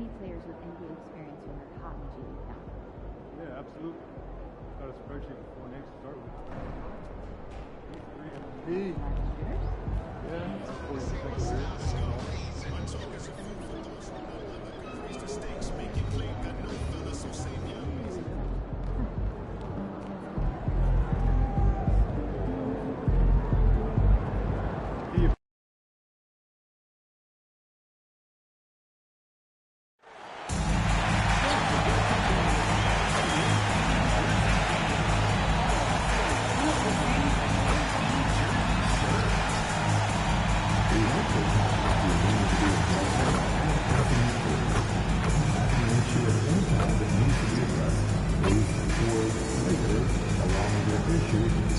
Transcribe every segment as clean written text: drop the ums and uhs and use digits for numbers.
many players with NBA experience when they're hot in G League now. Yeah, absolutely. Got a spreadsheet before names to start with. These 3 shooters?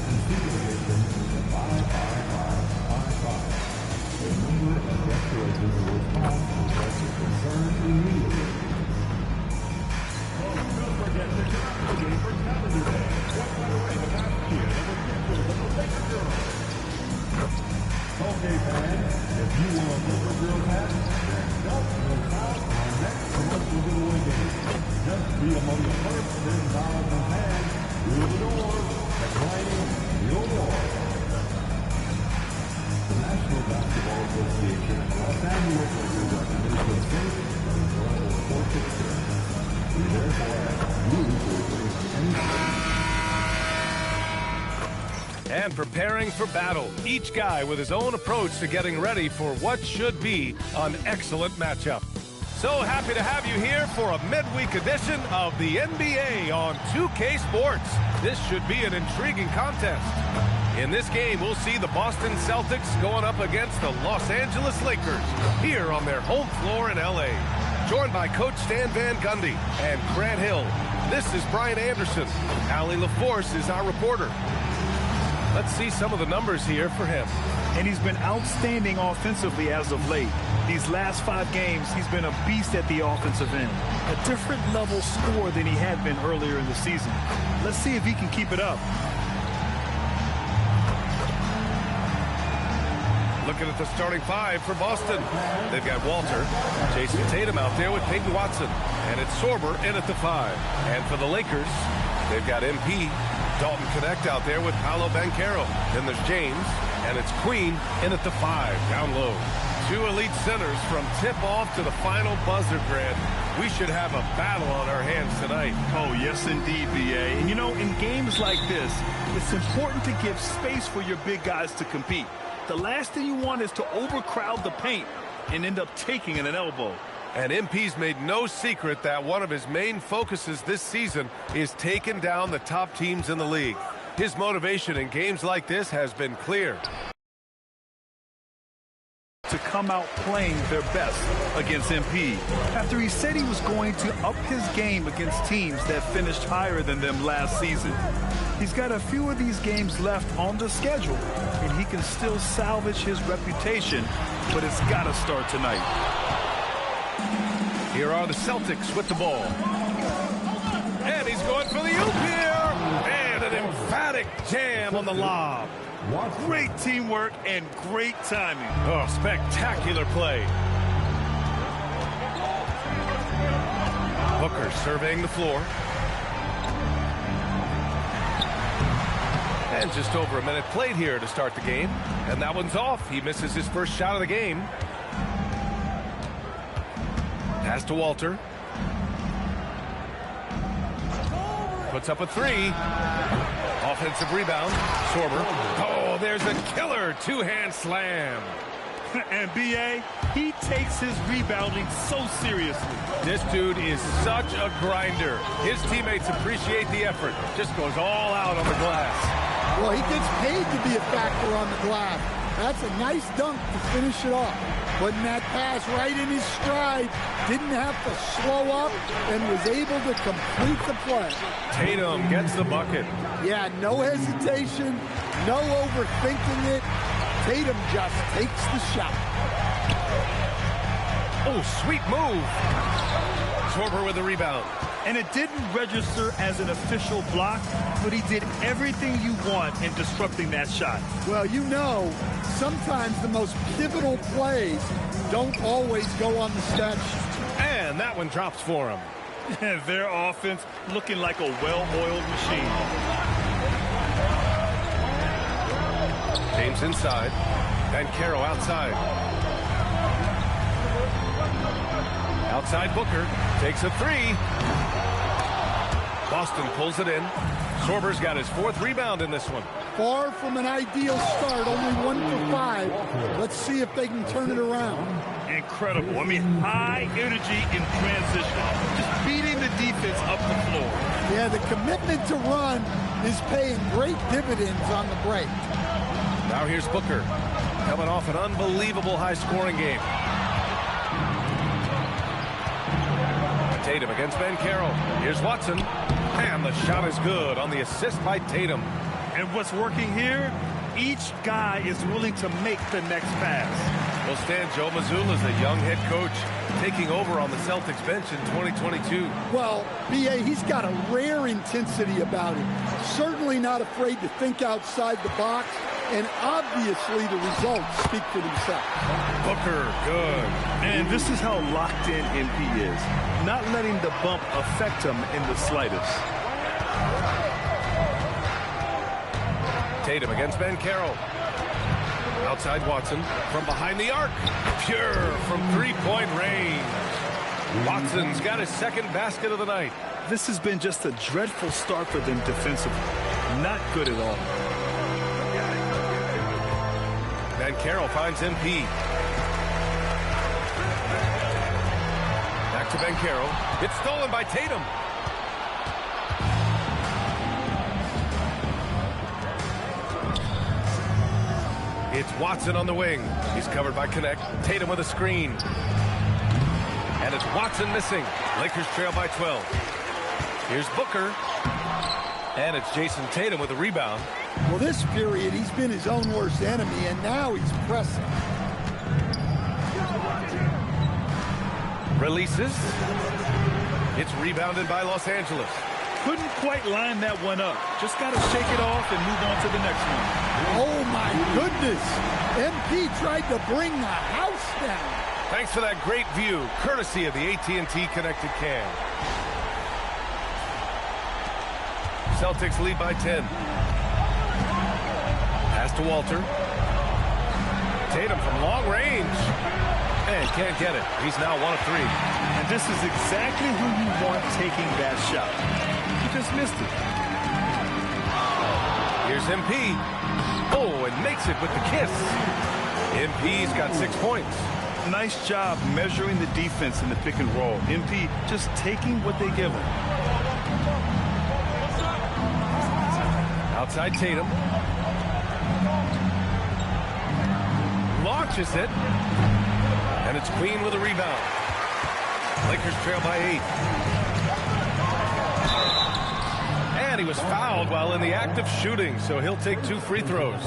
Yeah, 40% career. And preparing for battle, each guy with his own approach to getting ready for what should be an excellent matchup. So happy to have you here for a midweek edition of the NBA on 2K Sports. This should be an intriguing contest. In this game, we'll see the Boston Celtics going up against the Los Angeles Lakers here on their home floor in LA. Joined by Coach Stan Van Gundy and Grant Hill. This is Brian Anderson. Allie LaForce is our reporter. Let's see some of the numbers here for him. And he's been outstanding offensively as of late. These last 5 games, he's been a beast at the offensive end. A different level score than he had been earlier in the season. Let's see if he can keep it up. Looking at the starting 5 for Boston. They've got Walter, Jason Tatum out there with Peyton Watson. And it's Sorber in at the 5. And for the Lakers, they've got MP, Dalton Connect out there with Paolo Banchero. Then there's James, and it's Queen in at the 5, down low. 2 elite centers from tip-off to the final buzzer, Grant. We should have a battle on our hands tonight. Oh, yes, indeed, B.A. And, you know, in games like this, it's important to give space for your big guys to compete. The last thing you want is to overcrowd the paint and end up taking an elbow. And MP's made no secret that one of his main focuses this season is taking down the top teams in the league. His motivation in games like this has been clear. To come out playing their best against MP. After he said he was going to up his game against teams that finished higher than them last season. He's got a few of these games left on the schedule, and he can still salvage his reputation, but it's got to start tonight. Here are the Celtics with the ball. And he's going for the oop here. And an emphatic jam on the lob. Great teamwork and great timing. Oh, spectacular play. Booker surveying the floor. And just over a minute played here to start the game. And that one's off. He misses his first shot of the game. Pass to Walter. Puts up a 3. Offensive rebound. Sorber. Oh, there's a killer 2-hand slam. And B.A., he takes his rebounding so seriously. This dude is such a grinder. His teammates appreciate the effort. Just goes all out on the glass. Well, he gets paid to be a factor on the glass. That's a nice dunk to finish it off. Putting that pass right in his stride, didn't have to slow up, and was able to complete the play. Tatum gets the bucket. Yeah, no hesitation, no overthinking it. Tatum just takes the shot. Oh, sweet move. Sorber with the rebound. And it didn't register as an official block, but he did everything you want in disrupting that shot. Well, you know, sometimes the most pivotal plays don't always go on the stat sheet. And And that one drops for him. Their offense looking like a well-oiled machine. James inside. Banchero outside. Outside Booker. Takes a three. Boston pulls it in. Sorber's got his 4th rebound in this one. Far from an ideal start, only 1 for 5. Let's see if they can turn it around. Incredible. I mean, high energy in transition. Just beating the defense up the floor. Yeah, the commitment to run is paying great dividends on the break. Now here's Booker, coming off an unbelievable high-scoring game. Tatum against Banchero. Here's Watson. And the shot is good on the assist by Tatum. And what's working here, each guy is willing to make the next pass. Well, Stan, Joe Mazzulla is a young head coach taking over on the Celtics bench in 2022. Well, B.A., he's got a rare intensity about him. Certainly not afraid to think outside the box, and obviously the results speak for themselves. Booker, good. And this is how locked in MP is. Not letting the bump affect him in the slightest. Tatum against Banchero. Outside Watson from behind the arc. Pure from three-point range. Watson's got his 2nd basket of the night. This has been just a dreadful start for them defensively. Not good at all. Banchero finds MP. Back to Banchero. It's stolen by Tatum. It's Watson on the wing. He's covered by Connect. Tatum with a screen. And it's Watson missing. Lakers trail by 12. Here's Booker. And it's Jason Tatum with a rebound. Well, this period, he's been his own worst enemy, and now he's pressing. Releases. It's rebounded by Los Angeles. Couldn't quite line that one up. Just got to shake it off and move on to the next one. Oh, my goodness. MP tried to bring the house down. Thanks for that great view, courtesy of the AT&T Connected Cam. Celtics lead by 10. Pass to Walter. Tatum from long range. And can't get it. He's now 1 of 3. And this is exactly who you want taking that shot. He just missed it. Here's MP. Oh, and makes it with the kiss. MP's got 6 points. Nice job measuring the defense in the pick and roll. MP just taking what they give him. Outside Tatum. Launches it. And it's Queen with a rebound. Lakers trail by 8. And he was fouled while in the act of shooting, so he'll take 2 free throws.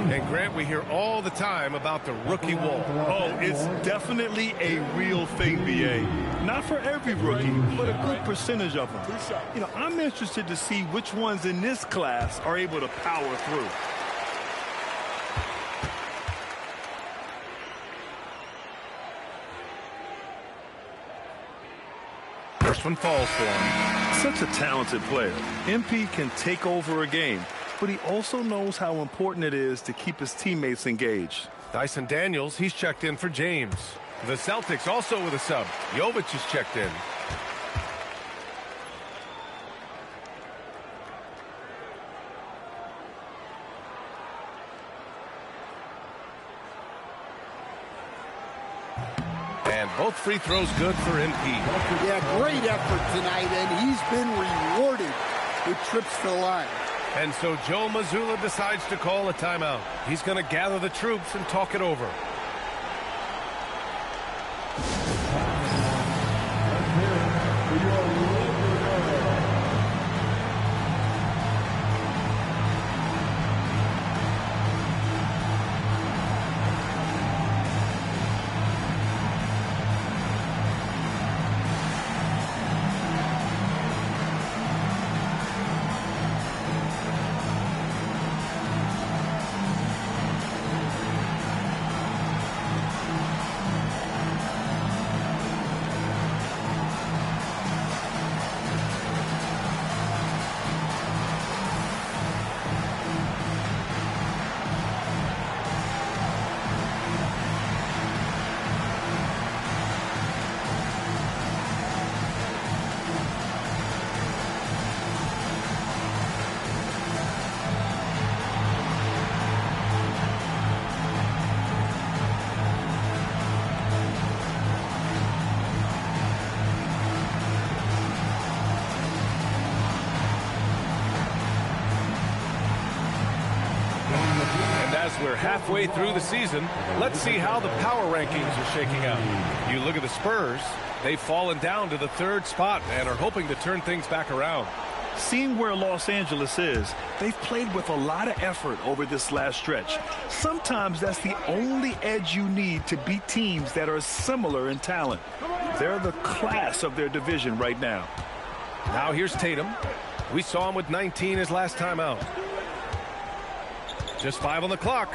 And Grant, we hear all the time about the rookie wall. Oh, it's definitely a real thing, B.A. Not for every rookie, but a good percentage of them. You know, I'm interested to see which ones in this class are able to power through. First one falls for him. Such a talented player. MP can take over a game, but he also knows how important it is to keep his teammates engaged. Dyson Daniels, he's checked in for James. The Celtics also with a sub. Jovic is checked in. And both free throws good for MP. Yeah, great effort tonight, and he's been rewarded with trips to the line. And so Joe Mazzulla decides to call a timeout. He's going to gather the troops and talk it over. As we're halfway through the season, let's see how the power rankings are shaking out. You look at the Spurs, they've fallen down to the 3rd spot and are hoping to turn things back around. Seeing where Los Angeles is, they've played with a lot of effort over this last stretch. Sometimes that's the only edge you need to beat teams that are similar in talent. They're the class of their division right now. Now here's Tatum. We saw him with 19 his last time out. Just 5 on the clock.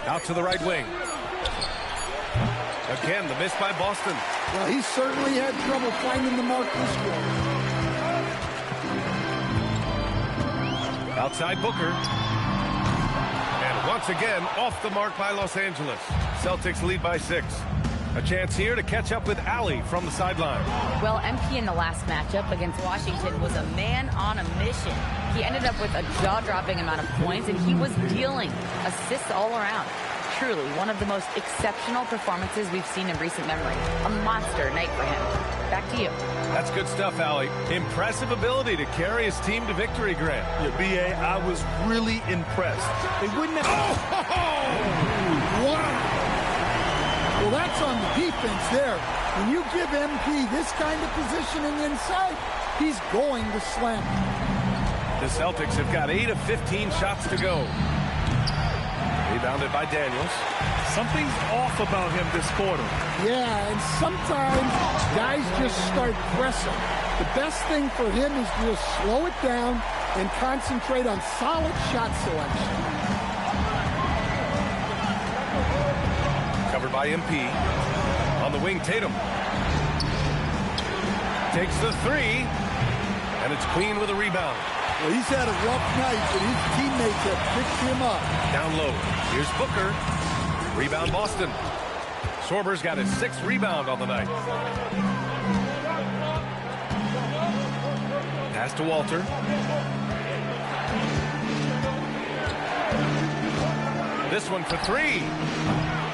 Out to the right wing. Again, the miss by Boston. Well, he certainly had trouble finding the mark this quarter. Outside Booker. And once again, off the mark by Los Angeles. Celtics lead by 6. A chance here to catch up with Allie from the sideline. Well, MP in the last matchup against Washington was a man on a mission. He ended up with a jaw-dropping amount of points, and he was dealing assists all around. Truly, one of the most exceptional performances we've seen in recent memory. A monster night for him. Back to you. That's good stuff, Allie. Impressive ability to carry his team to victory, Grant. Yeah, B.A., I was really impressed. They wouldn't have... Wow! Well, that's on the defense there. When you give MP this kind of positioning inside, he's going to slam it. The Celtics have got 8 of 15 shots to go. Rebounded by Daniels. Something's off about him this quarter. Yeah, and sometimes guys just start pressing. The best thing for him is to just slow it down and concentrate on solid shot selection. Covered by MP. On the wing, Tatum. Takes the 3. And it's Queen with a rebound. Well, he's had a rough night, but his teammates have picked him up. Down low. Here's Booker. Rebound Boston. Sorber's got his 6th rebound on the night. Pass to Walter. This one for 3.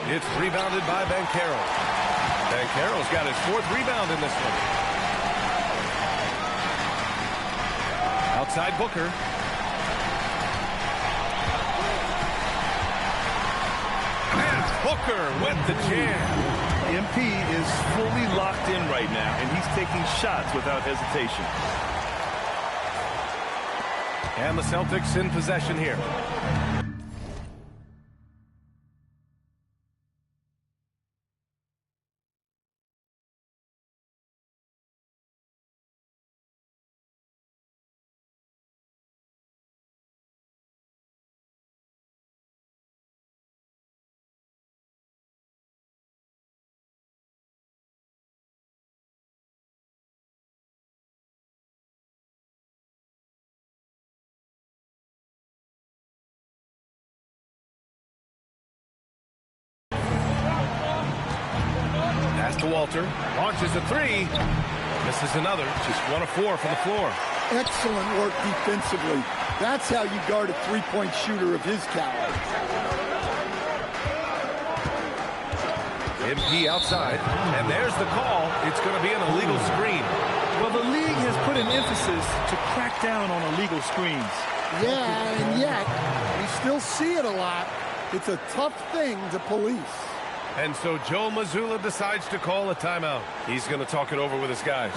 It's rebounded by Banchero. Banchero's got his 4th rebound in this one. Outside Booker. And Booker with the jam. MP is fully locked in right now, and he's taking shots without hesitation. And the Celtics in possession here. Pass to Walter. Launches a 3. Misses another. Just 1 of 4 from the floor. Excellent work defensively. That's how you guard a three-point shooter of his caliber. MP outside. And there's the call. It's going to be an illegal screen. Well, the league has put an emphasis to crack down on illegal screens. Yeah, and yet, we still see it a lot. It's a tough thing to police. And so Joe Mazzulla decides to call a timeout. He's going to talk it over with his guys.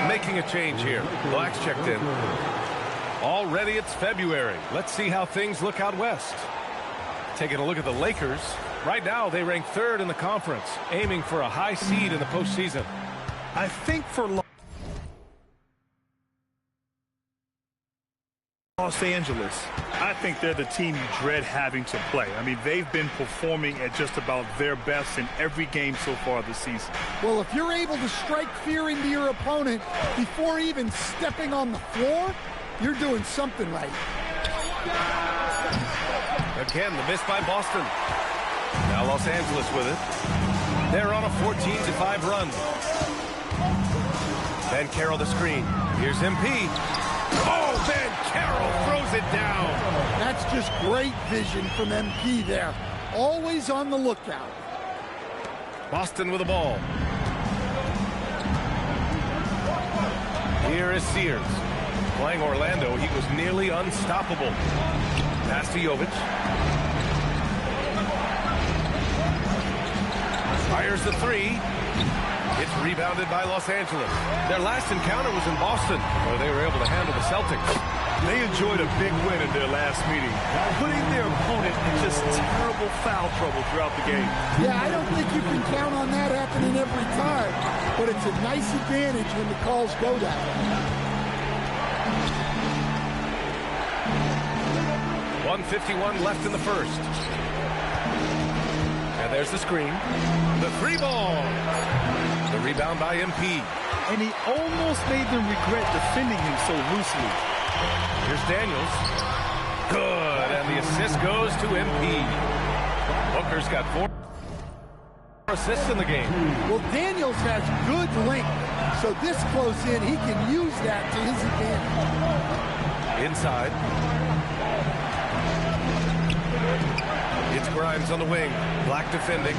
making a change here. Black's checked in. Already it's February. Let's see how things look out west. Taking a look at the Lakers. Right now, they rank third in the conference, aiming for a high seed in the postseason. I think for Los Angeles, I think they're the team you dread having to play. I mean, they've been performing at just about their best in every game so far this season. Well, if you're able to strike fear into your opponent before even stepping on the floor, you're doing something right. Again, the miss by Boston. Now Los Angeles with it. They're on a 14-5 run. Banchero the screen. Here's MP. Oh, Banchero throws it down. That's just great vision from MP there. Always on the lookout. Boston with the ball. Here is Sears. Playing Orlando, he was nearly unstoppable. Pass to Jovic. Fires the three. It's rebounded by Los Angeles. Their last encounter was in Boston, where they were able to handle the Celtics. They enjoyed a big win in their last meeting, putting their opponent in just terrible foul trouble throughout the game. Yeah, I don't think you can count on that happening every time, but it's a nice advantage when the calls go that way. 1:51 left in the first. And there's the screen. The three ball. The rebound by MP. And he almost made them regret defending him so loosely. Here's Daniels. Good. And the assist goes to MP. Booker's got 4 assists in the game. Well, Daniels has good length, so this close in, he can use that to his advantage. Inside. It's Grimes on the wing. Black defending.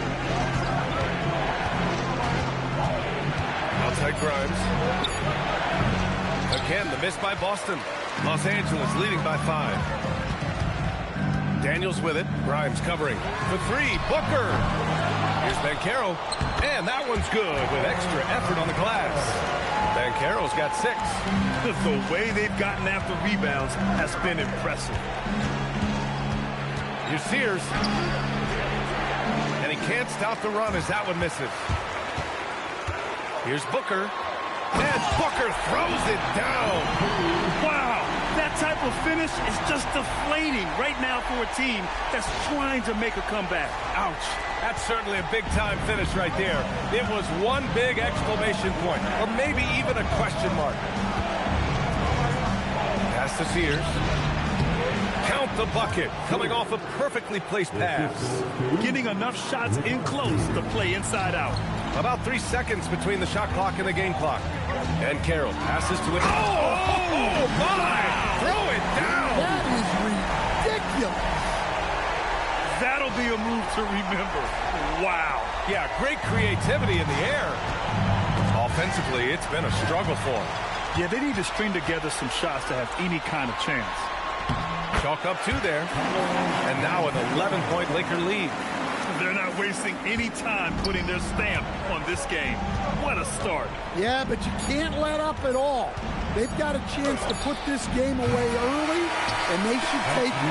Outside Grimes. Again, the miss by Boston. Los Angeles leading by 5. Daniels with it. Grimes covering. For 3. Booker. Here's Banchero. And that one's good with extra effort on the glass. Banchero's got 6. The way they've gotten after rebounds has been impressive. Here's Sears. And he can't stop the run as that one misses. Here's Booker. And Booker throws it down. Wow, that type of finish is just deflating right now for a team that's trying to make a comeback. Ouch. That's certainly a big-time finish right there. It was one big exclamation point, or maybe even a question mark. Pass to Sears. Count the bucket, coming off a perfectly placed pass. Getting enough shots in close to play inside out. About 3 seconds between the shot clock and the game clock. And Carroll passes to it. Oh, my! Throw it down! That is ridiculous. That'll be a move to remember. Wow. Yeah, great creativity in the air. Offensively, it's been a struggle for them. Yeah, they need to string together some shots to have any kind of chance. Chalk up 2 there. And now an 11-point Laker lead. They're not wasting any time putting their stamp on this game. What a start. Yeah, but you can't let up at all. They've got a chance to put this game away early, and they should take it.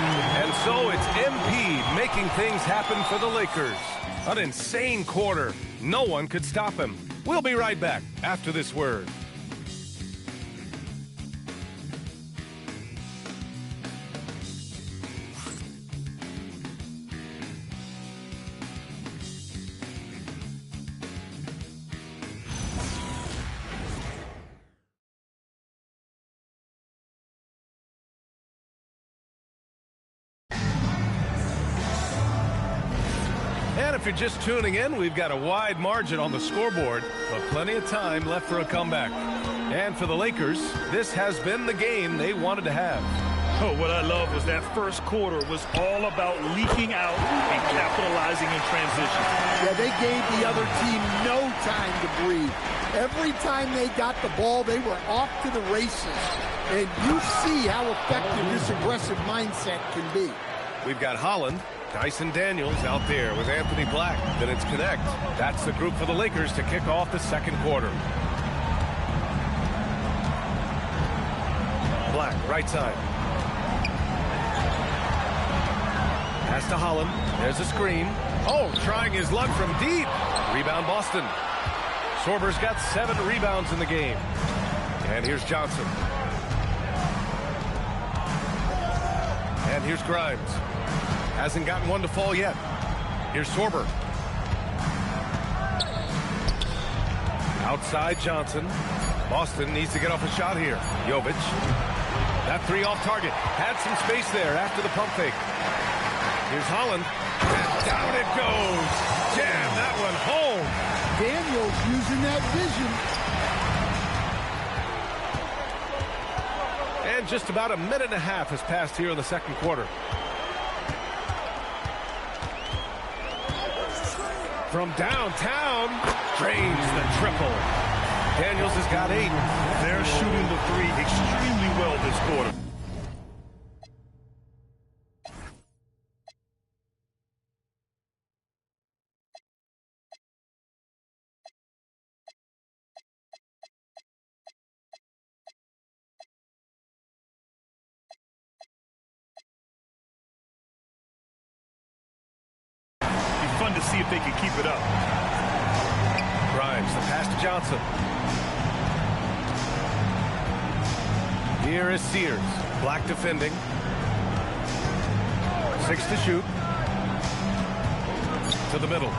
And so it's MP making things happen for the Lakers. An insane quarter. No one could stop him. We'll be right back after this word. And if you're just tuning in, we've got a wide margin on the scoreboard, but plenty of time left for a comeback. And for the Lakers, this has been the game they wanted to have. Oh, what I love was that first quarter was all about leaking out and capitalizing in transition. Yeah, they gave the other team no time to breathe. Every time they got the ball, they were off to the races. And you see how effective this aggressive mindset can be. We've got Holland, Dyson Daniels out there with Anthony Black. Then it's Connect. That's the group for the Lakers to kick off the second quarter. Black, right side. Pass to Holland. There's a screen. Oh, trying his luck from deep. Rebound Boston. Sorber's got 7 rebounds in the game. And here's Johnson. And here's Grimes. Hasn't gotten one to fall yet. Here's Sorber. Outside Johnson. Boston needs to get off a shot here. Jovic. That 3 off target. Had some space there after the pump fake. Here's Holland. And down it goes. Jam that one home. Daniels using that vision. And just about a minute and a half has passed here in the second quarter. From downtown, drains the triple. Daniels has got 8. They're shooting the 3 extremely well this quarter. Fun to see if they can keep it up. Grimes, the pass to Johnson. Here is Sears. Black defending. 6 to shoot. To the middle.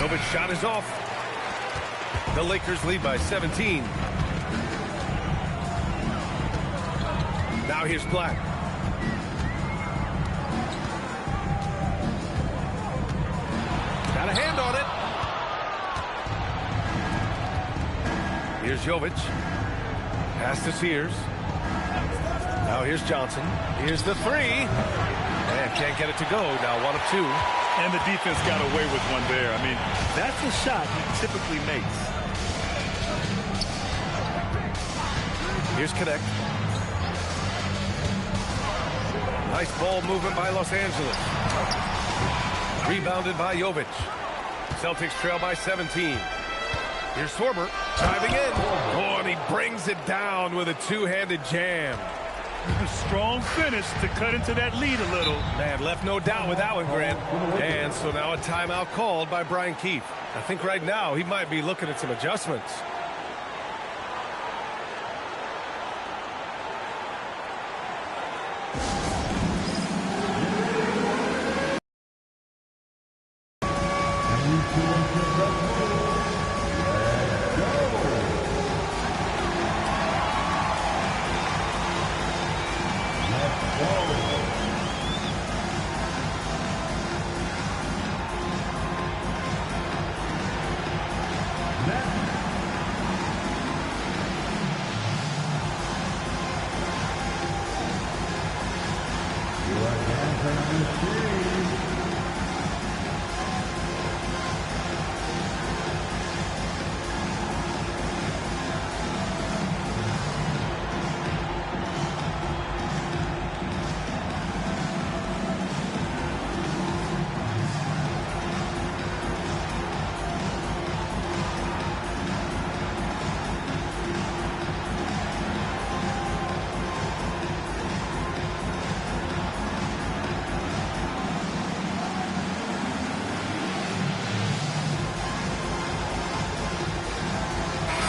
Novic's shot is off. The Lakers lead by 17. Now here's Black. Got a hand on it. Here's Jovic. Pass to Sears. Now here's Johnson. Here's the 3. And can't get it to go. Now 1 of 2. And the defense got away with one there. I mean, that's a shot he typically makes. Here's Connect. Nice ball movement by Los Angeles. Rebounded by Jovic. Celtics trail by 17. Here's Sorber driving in. Oh, and he brings it down with a 2-handed jam. A strong finish to cut into that lead a little. Man, left no doubt with that one, Grant. And so now a timeout called by Brian Keefe. I think right now he might be looking at some adjustments.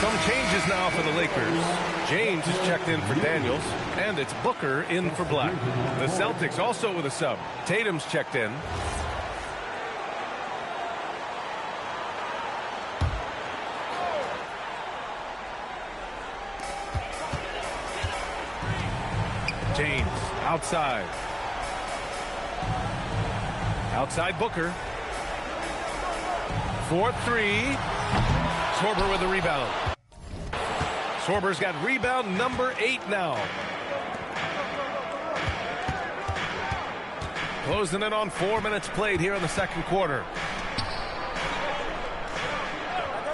Some changes now for the Lakers. James is checked in for Daniels, and it's Booker in for Black. The Celtics also with a sub. Tatum's checked in. James outside. Outside Booker. 4-3. Sorber with the rebound. Sorber's got rebound number 8 now. Closing in on 4 minutes played here in the second quarter.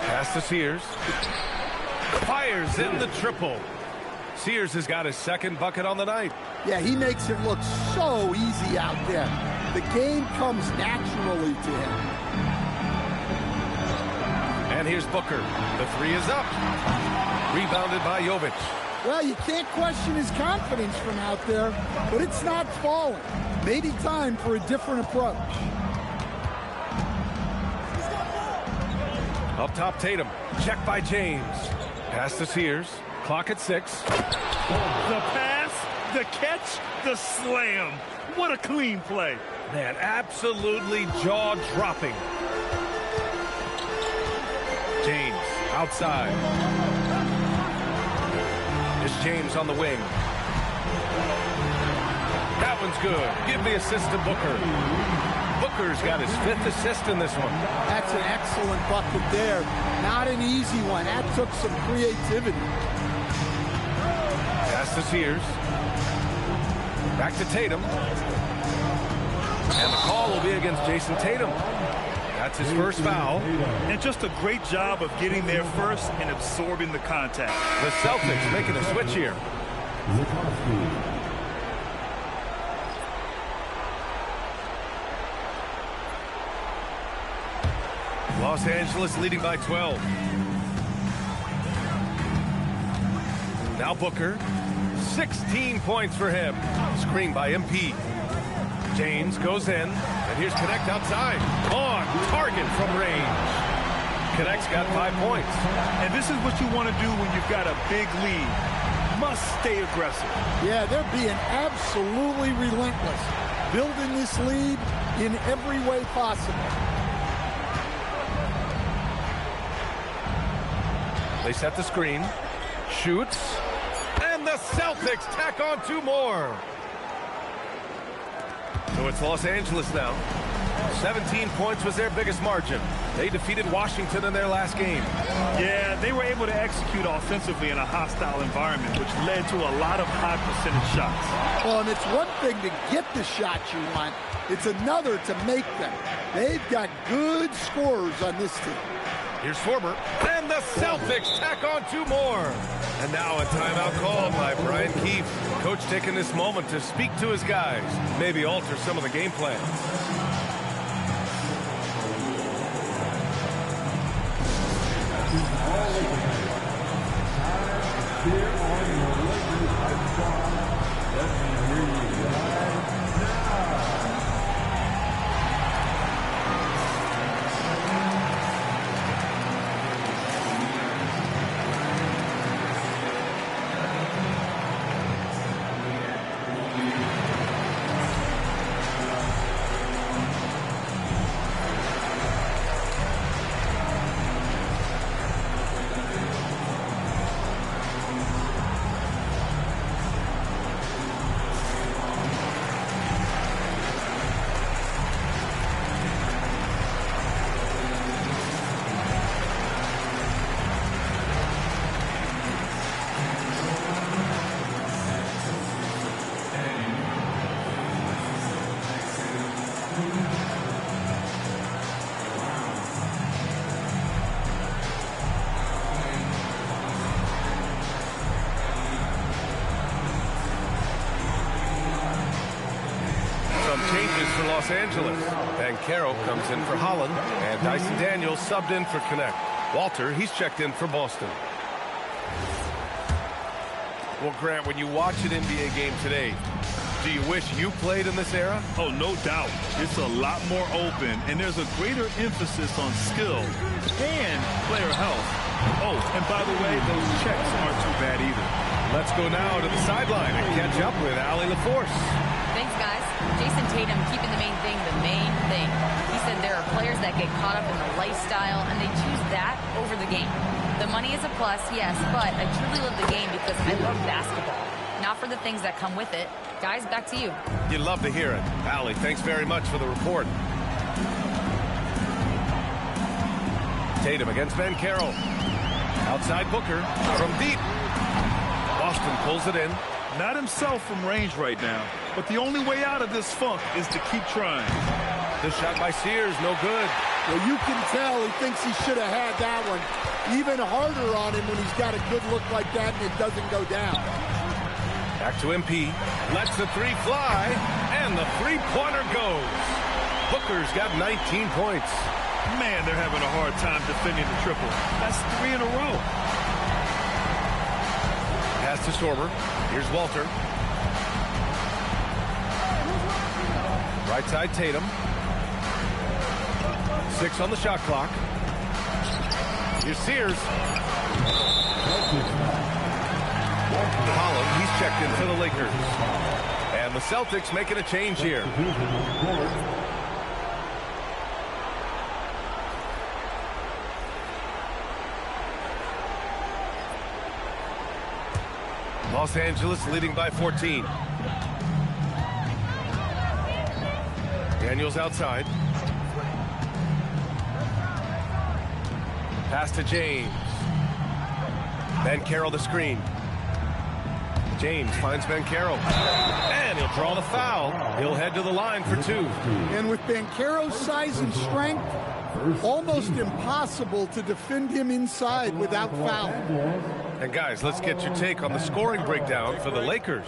Pass to Sears. Fires in the triple. Sears has got his second bucket on the night. Yeah, he makes it look so easy out there. The game comes naturally to him. And here's Booker. The 3 is up. Rebounded by Jovic. Well, you can't question his confidence from out there, but it's not falling. Maybe time for a different approach. Up top, Tatum. Check by James. Pass to Sears. Clock at 6. The pass, the catch, the slam. What a clean play. Man, absolutely jaw-dropping. James outside. It's James on the wing. That one's good. Give the assist to Booker. Booker's got his 5th assist in this one. That's an excellent bucket there. Not an easy one. That took some creativity. Pass to Sears. Back to Tatum. And the call will be against Jason Tatum. That's his first foul. And just a great job of getting there first and absorbing the contact. The Celtics making a switch here. Los Angeles leading by 12. Now Booker. 16 points for him. Screen by MP. James goes in, and here's Connect outside. On target from range. Connect's got 5 points. And this is what you want to do when you've got a big lead. Must stay aggressive. Yeah, they're being absolutely relentless. Building this lead in every way possible. They set the screen. Shoots. And the Celtics tack on 2 more. So it's Los Angeles now. 17 points was their biggest margin. They defeated Washington in their last game. Yeah, they were able to execute offensively in a hostile environment, which led to a lot of high percentage shots. Well, and it's one thing to get the shots you want. It's another to make them. They've got good scorers on this team. Here's Forber. And the Celtics tack on 2 more. And now a timeout called by Brian Keefe. Coach taking this moment to speak to his guys. Maybe alter some of the game plan. Los Angeles. Banchero comes in for Holland, and Dyson Daniels subbed in for Connect. Walter, he's checked in for Boston. Well, Grant, when you watch an NBA game today, do you wish you played in this era? Oh, no doubt. It's a lot more open, and there's a greater emphasis on skill and player health. Oh, and by the way, those checks aren't too bad either. Let's go now to the sideline and catch up with Allie LaForce. Thanks, guys. Jason Tatum keeping the main thing the main thing. He said there are players that get caught up in the lifestyle, and they choose that over the game. The money is a plus, yes, but I truly love the game because I love basketball, not for the things that come with it. Guys, back to you. You'd love to hear it. Allie, thanks very much for the report. Tatum against Banchero. Outside Booker from deep. Boston pulls it in. Not himself from range right now, but the only way out of this funk is to keep trying. This shot by Sears, no good. Well, you can tell he thinks he should have had that one. Even harder on him when he's got a good look like that and it doesn't go down. Back to MP. Lets the three fly, and the three-pointer goes. Booker's got 19 points. Man, they're having a hard time defending the triple. That's 3 in a row. Pass to Stormer. Here's Walter. Right side Tatum. 6 on the shot clock. Here's Sears. Holland, he's checked in for the Lakers. And the Celtics making a change here. Los Angeles leading by 14. Daniels outside. Pass to James. Banchero the screen. James finds Banchero. And he'll draw the foul. He'll head to the line for 2. And with Banchero's size and strength, almost impossible to defend him inside without fouling. And guys, let's get your take on the scoring breakdown for the Lakers.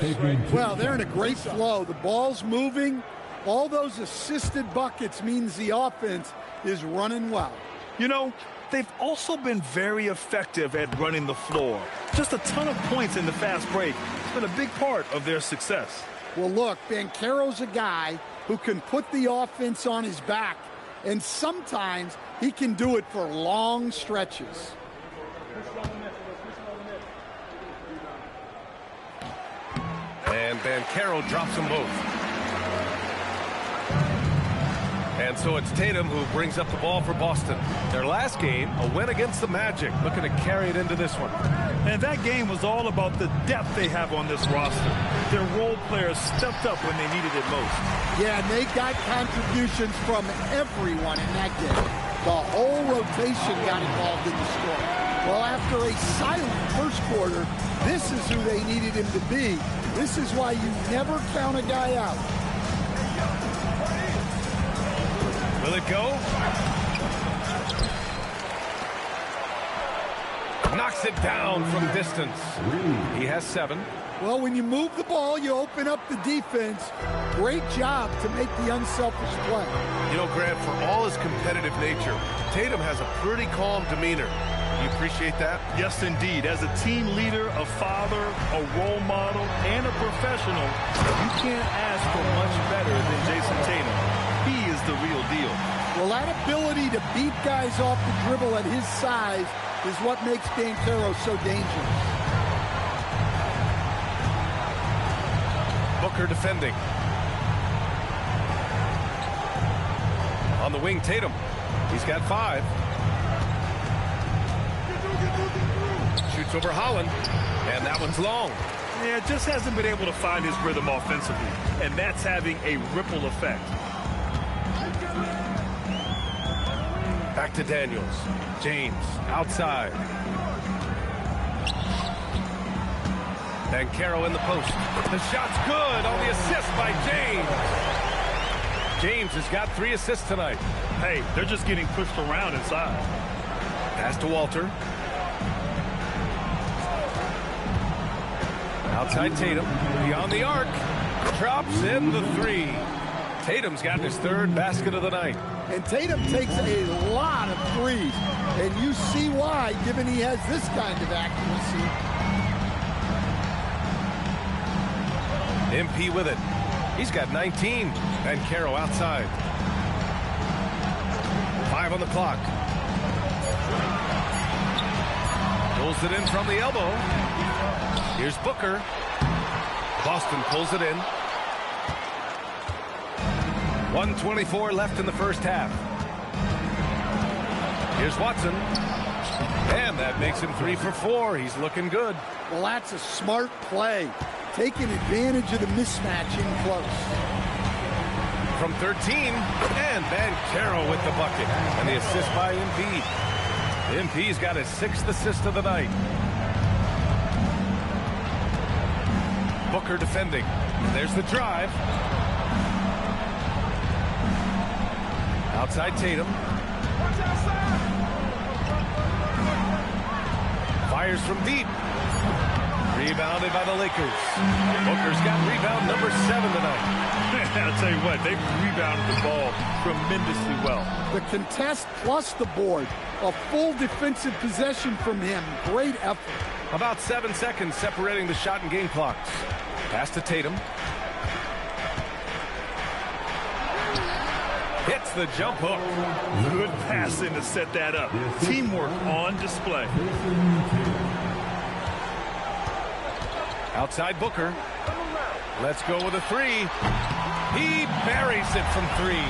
Well, they're in a great flow. The ball's moving. All those assisted buckets means the offense is running well. You know, they've also been very effective at running the floor. Just a ton of points in the fast break. It's been a big part of their success. Well, look, Banchero's a guy who can put the offense on his back, and sometimes he can do it for long stretches. And Banchero drops them both. And so it's Tatum who brings up the ball for Boston. Their last game, a win against the Magic, looking to carry it into this one. And that game was all about the depth they have on this roster. Their role players stepped up when they needed it most. Yeah, and they got contributions from everyone in that game. The whole rotation got involved in the score. Well, after a silent first quarter, this is who they needed him to be. This is why you never count a guy out. Will it go? Knocks it down from distance. He has 7. Well, when you move the ball, you open up the defense. Great job to make the unselfish play. You know, Grant, for all his competitive nature, Tatum has a pretty calm demeanor. You appreciate that? Yes, indeed. As a team leader, a father, a role model, and a professional, you can't ask for much better than Jason Tatum. He is the real deal. Well, that ability to beat guys off the dribble at his size is what makes Banchero so dangerous. Booker defending. On the wing, Tatum. He's got 5. Shoots over Holland, and that one's long. Yeah, just hasn't been able to find his rhythm offensively, and that's having a ripple effect. Back to Daniels. James outside. Banchero in the post. The shot's good on the assist by James. James has got 3 assists tonight. Hey, they're just getting pushed around inside. Pass to Walter. Outside Tatum. Beyond the arc. Drops in the 3. Tatum's gotten his 3rd basket of the night. And Tatum takes a lot of threes. And you see why, given he has this kind of accuracy. MP with it. He's got 19. Banchero outside. 5 on the clock. Pulls it in from the elbow. Here's Booker. Boston pulls it in. 1:24 left in the first half. Here's Watson. And that makes him 3 for 4. He's looking good. Well, that's a smart play. Taking advantage of the mismatch in close. From 13, and Banchero with the bucket. And the assist by Embiid. Embiid's got his 6th assist of the night. Booker defending. There's the drive. Outside Tatum. Fires from deep. Rebounded by the Lakers. Booker's got rebound number 7 tonight. I'll tell you what, they've rebounded the ball tremendously well. The contest plus the board. A full defensive possession from him. Great effort. About 7 seconds separating the shot and game clocks. Pass to Tatum. Hits the jump hook. Good passing to set that up. Teamwork on display. Outside Booker. Let's go with a three. He buries it from three.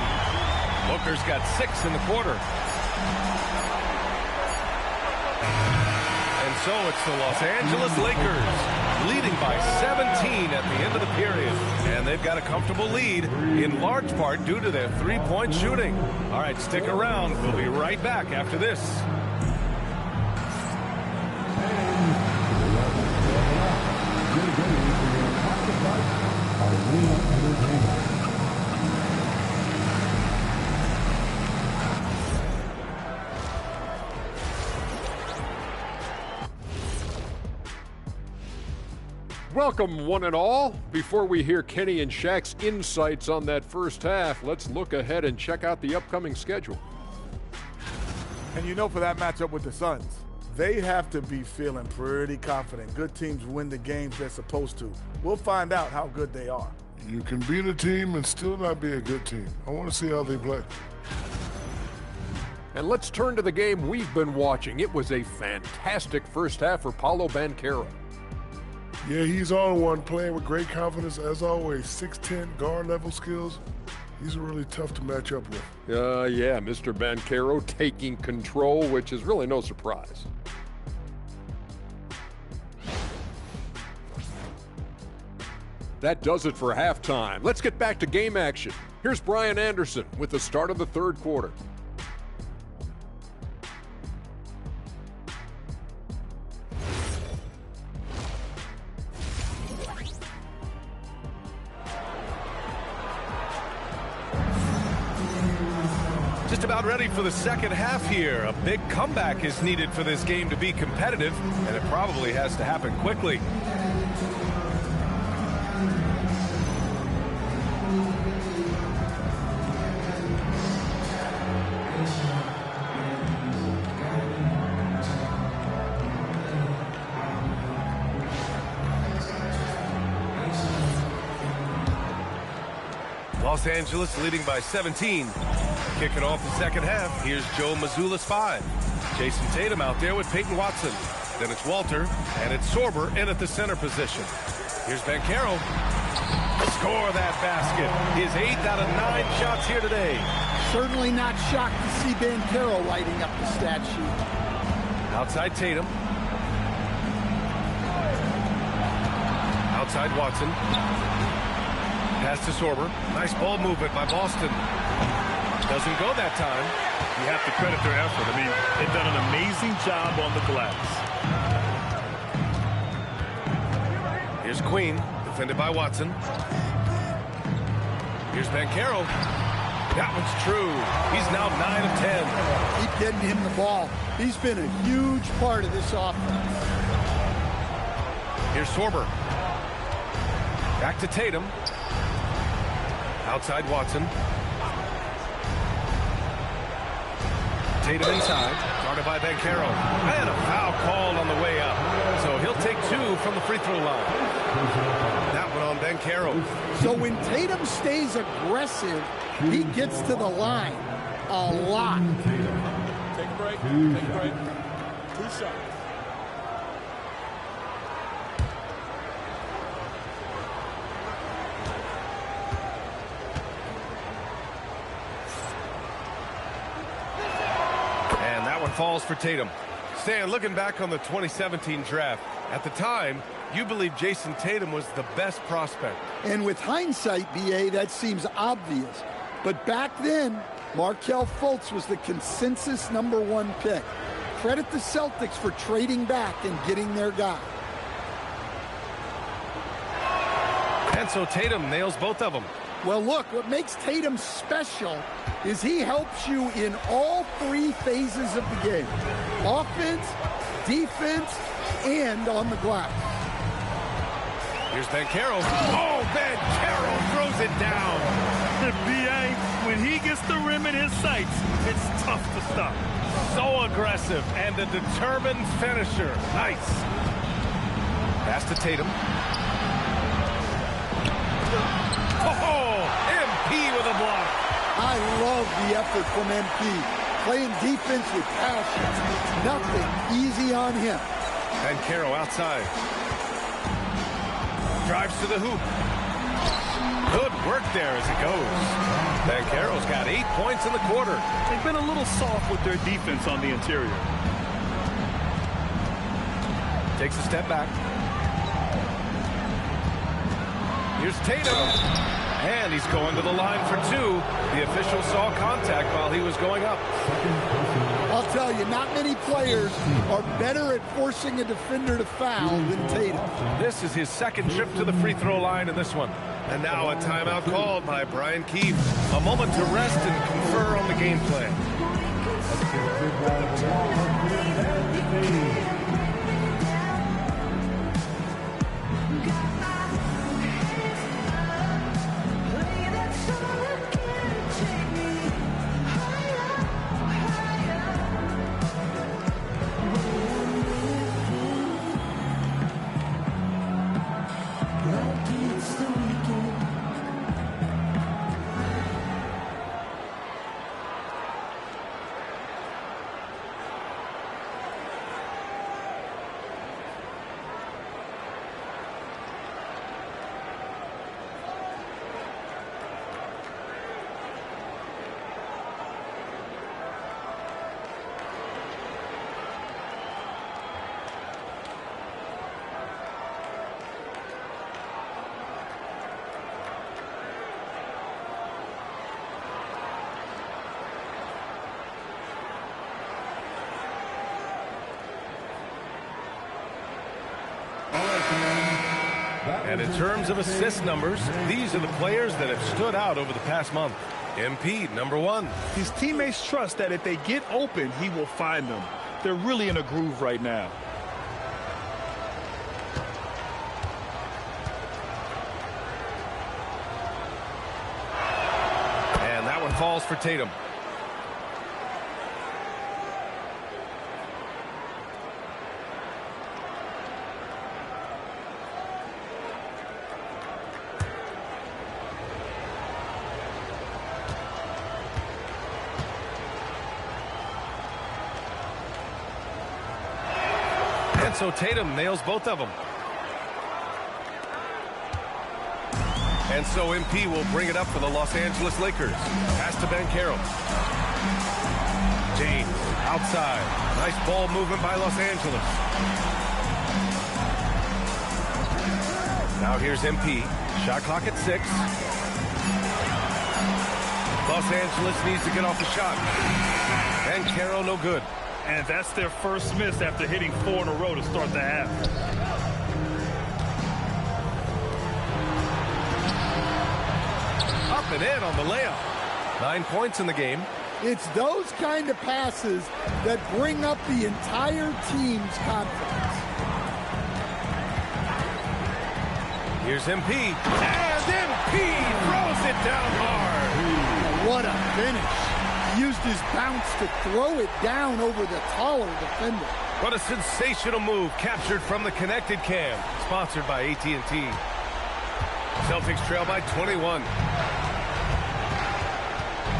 Booker's got 6 in the quarter. And so it's the Los Angeles Lakers leading by 17 at the end of the period. And they've got a comfortable lead in large part due to their three-point shooting. All right, stick around. We'll be right back after this. Welcome, one and all. Before we hear Kenny and Shaq's insights on that first half, let's look ahead and check out the upcoming schedule. And you know, for that matchup with the Suns, they have to be feeling pretty confident. Good teams win the games they're supposed to. We'll find out how good they are. You can beat a team and still not be a good team. I want to see how they play. And let's turn to the game we've been watching. It was a fantastic first half for Paolo Banchero. Yeah, he's on one, playing with great confidence as always. 6'10", guard-level skills. He's really tough to match up with. Yeah, Mr. Banchero taking control, which is really no surprise. That does it for halftime. Let's get back to game action. Here's Brian Anderson with the start of the third quarter. Just about ready for the second half here. A big comeback is needed for this game to be competitive, and it probably has to happen quickly. Los Angeles leading by 17. Kicking off the second half, here's Joe Mazzulla's 5. Jason Tatum out there with Peyton Watson. Then it's Walter, and it's Sorber in at the center position. Here's Banchero. Score that basket. His 8th out of 9 shots here today. Certainly not shocked to see Banchero lighting up the stat sheet. Outside Tatum. Outside Watson. Pass to Sorber. Nice ball movement by Boston. Doesn't go that time. You have to credit their effort. I mean, they've done an amazing job on the glass. Here's Queen, defended by Watson. Here's Banchero. That one's true. He's now 9 of 10. Keep getting him the ball. He's been a huge part of this offense. Here's Sorber. Back to Tatum. Outside Watson. Tatum inside, guarded by Banchero. And a foul called on the way up. So he'll take 2 from the free throw line. That one on Banchero. So when Tatum stays aggressive, he gets to the line a lot. Take a break. Take a break. 2 shots. Falls for Tatum. Stan, looking back on the 2017 draft, at the time, you believe Jason Tatum was the best prospect. And with hindsight, B.A., that seems obvious. But back then, Markelle Fultz was the consensus #1 pick. Credit the Celtics for trading back and getting their guy. And so Tatum nails both of them. Well, look, what makes Tatum special is he helps you in all 3 phases of the game. Offense, defense, and on the glass. Here's Banchero. Oh, Banchero throws it down. B.A., when he gets the rim in his sights, it's tough to stop. So aggressive and a determined finisher. Nice. Pass to Tatum. Oh, MP with a block. I love the effort from MP. Playing defense with passion. Nothing easy on him. Banchero outside. Drives to the hoop. Good work there as it goes. Banchero's got 8 points in the quarter. They've been a little soft with their defense on the interior. Takes a step back. Here's Tatum. And he's going to the line for 2. The official saw contact while he was going up. I'll tell you, not many players are better at forcing a defender to foul than Tatum. This is his second trip to the free throw line in this one. And now a timeout called by Brian Keefe. A moment to rest and confer on the game plan. And in terms of assist numbers, these are the players that have stood out over the past month. MP, number 1. His teammates trust that if they get open, he will find them. They're really in a groove right now. And that one falls for Tatum. And so Tatum nails both of them. And so MP will bring it up for the Los Angeles Lakers. Pass to Banchero. James outside. Nice ball movement by Los Angeles. Now here's MP. Shot clock at 6. Los Angeles needs to get off the shot. Banchero no good. And that's their first miss after hitting 4 in a row to start the half. Up and in on the layup. 9 points in the game. It's those kind of passes that bring up the entire team's confidence. Here's MP. And MP throws it down hard. What a finish. He used his bounce to throw it down over the taller defender. What a sensational move captured from the connected cam. Sponsored by AT&T. Celtics trail by 21.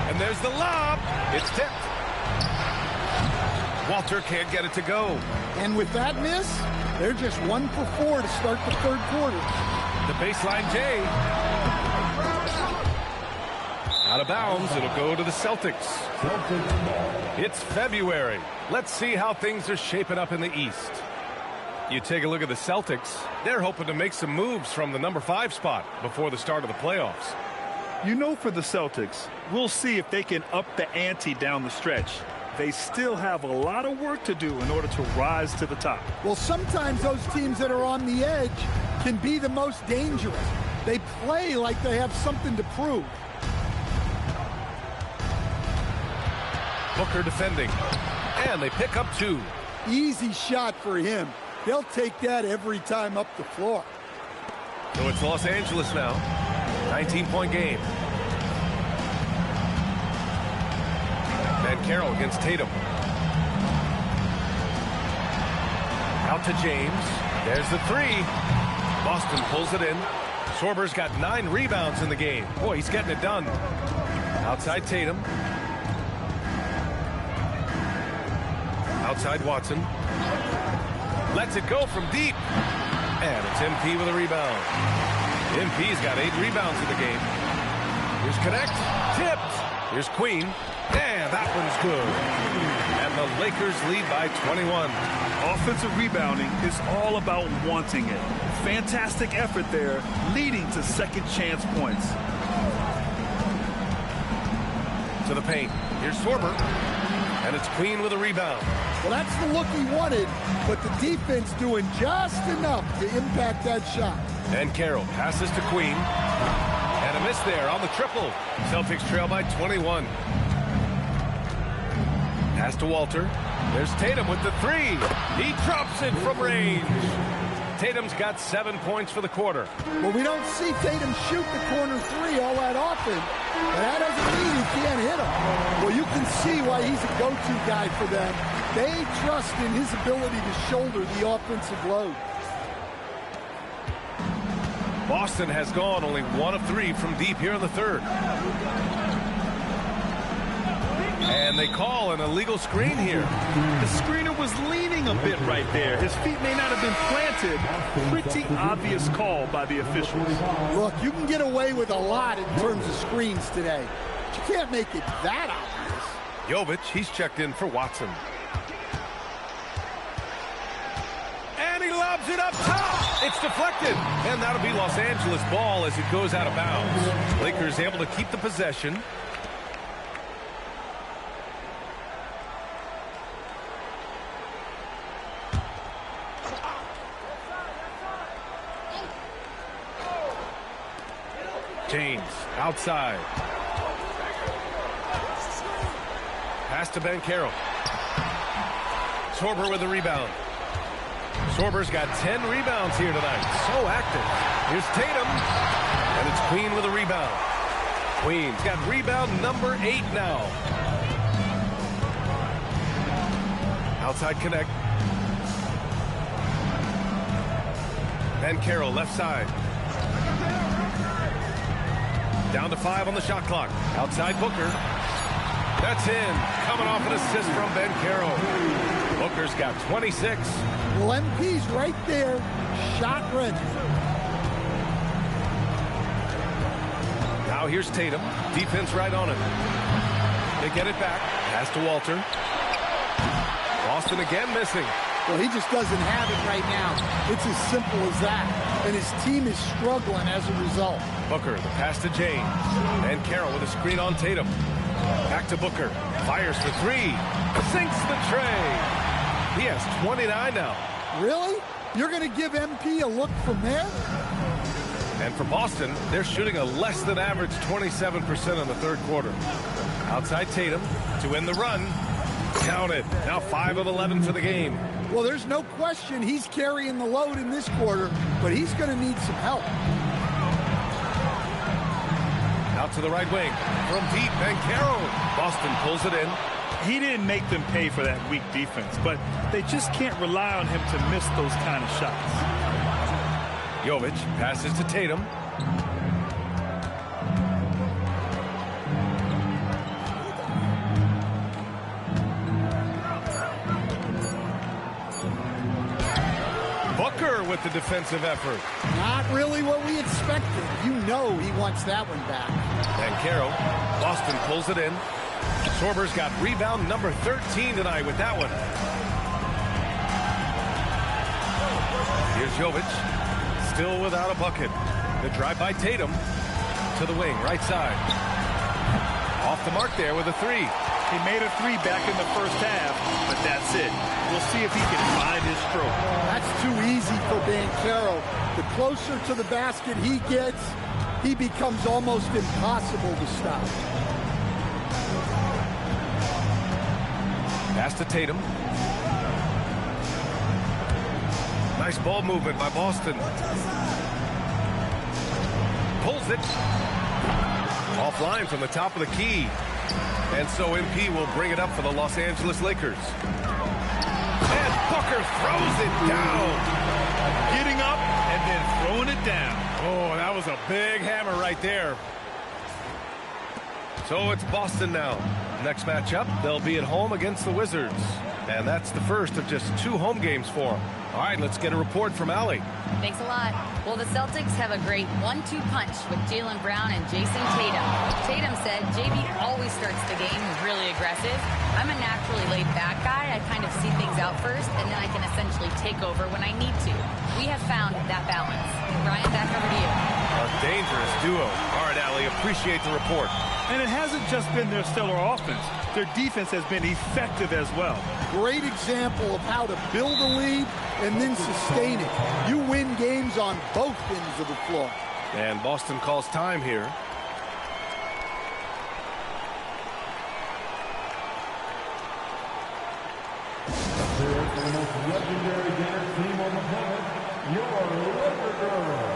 And there's the lob. It's tipped. Walter can't get it to go. And with that miss, they're just 1 for 4 to start the third quarter. The baseline J. Out of bounds, it'll go to the Celtics. It's February. Let's see how things are shaping up in the East. You take a look at the Celtics. They're hoping to make some moves from the number 5 spot before the start of the playoffs. You know, for the Celtics, we'll see if they can up the ante down the stretch. They still have a lot of work to do in order to rise to the top. Well, sometimes those teams that are on the edge can be the most dangerous. They play like they have something to prove. Booker defending. And they pick up 2. Easy shot for him. They'll take that every time up the floor. So it's Los Angeles now. 19-point game. Banchero against Tatum. Out to James. There's the three. Boston pulls it in. Sorber's got 9 rebounds in the game. Boy, he's getting it done. Outside Tatum. Outside Watson. Lets it go from deep. And it's MP with a rebound. MP's got 8 rebounds in the game. Here's Connect. Tipped. Here's Queen. And that one's good. And the Lakers lead by 21. Offensive rebounding is all about wanting it. Fantastic effort there, leading to second chance points. To the paint. Here's Sorber. And it's Queen with a rebound. Well, that's the look he wanted, but the defense doing just enough to impact that shot. And Carroll passes to Queen. And a miss there on the triple. Celtics trail by 21. Pass to Walter. There's Tatum with the three. He drops it from range. Tatum's got 7 points for the quarter. Well, we don't see Tatum shoot the corner three all that often, but that doesn't mean he can't hit them. Well, you can see why he's a go-to guy for them. They trust in his ability to shoulder the offensive load. Boston has gone only 1 of 3 from deep here in the third. And they call an illegal screen here. The screener was leaning a bit right there. His feet may not have been planted. Pretty obvious call by the officials. Look, you can get away with a lot in terms of screens today. But you can't make it that obvious. Jovic, he's checked in for Watson. And he lobs it up top. It's deflected. And that'll be Los Angeles ball as it goes out of bounds. Lakers able to keep the possession. James outside. Pass to Banchero. Sorber with the rebound. Sorber's got 10 rebounds here tonight. So active. Here's Tatum. And it's Queen with a rebound. Queen's got rebound number 8 now. Outside Connect. Banchero left side. Down to 5 on the shot clock. Outside Booker. That's in. Coming off an assist from Banchero. Booker's got 26. Well, MP's right there. Shot ready. Now here's Tatum. Defense right on him. They get it back. Pass to Walter. Boston again missing. Well, he just doesn't have it right now. It's as simple as that. And his team is struggling as a result. Booker, the pass to James. And Carroll with a screen on Tatum. Back to Booker. Fires for 3. Sinks the tray. He has 29 now. Really? You're going to give MP a look from there? And for Boston, they're shooting a less than average 27% in the third quarter. Outside Tatum to end the run. Counted. Now 5 of 11 for the game. Well, there's no question he's carrying the load in this quarter, but he's going to need some help. Out to the right wing. From deep, Banchero. Boston pulls it in. He didn't make them pay for that weak defense, but they just can't rely on him to miss those kind of shots. Jovic passes to Tatum. Booker with the defensive effort. Not really what we expected. You know he wants that one back. Banchero. Boston pulls it in. Sorber's got rebound number 13 tonight with that one. Here's Jovic. Still without a bucket. The drive by Tatum. To the wing, right side. Off the mark there with a 3. He made a 3 back in the first half, but that's it. We'll see if he can find his stroke. That's too easy for Banchero. The closer to the basket he gets, he becomes almost impossible to stop. Pass to Tatum. Nice ball movement by Boston. Pulls it. Offline from the top of the key. And so MP will bring it up for the Los Angeles Lakers. And Booker throws it down. getting up and then throwing it down. Oh, that was a big hammer right there. So it's Boston now. Next matchup, they'll be at home against the Wizards. And that's the first of just 2 home games for them. All right, let's get a report from Allie. Thanks a lot. Well, the Celtics have a great 1-2 punch with Jaylen Brown and Jason Tatum. Tatum said JB always starts the game really aggressive. I'm a naturally laid-back guy. I kind of see things out first, and then I can essentially take over when I need to. We have found that balance. Ryan, back over to you. A dangerous duo. All right, Allie, appreciate the report. And it hasn't just been their stellar offense. Their defense has been effective as well. Great example of how to build a lead and then sustain it. You win games on both ends of the floor. And Boston calls time here. The most legendary dance team on the planet, your Laker Girls.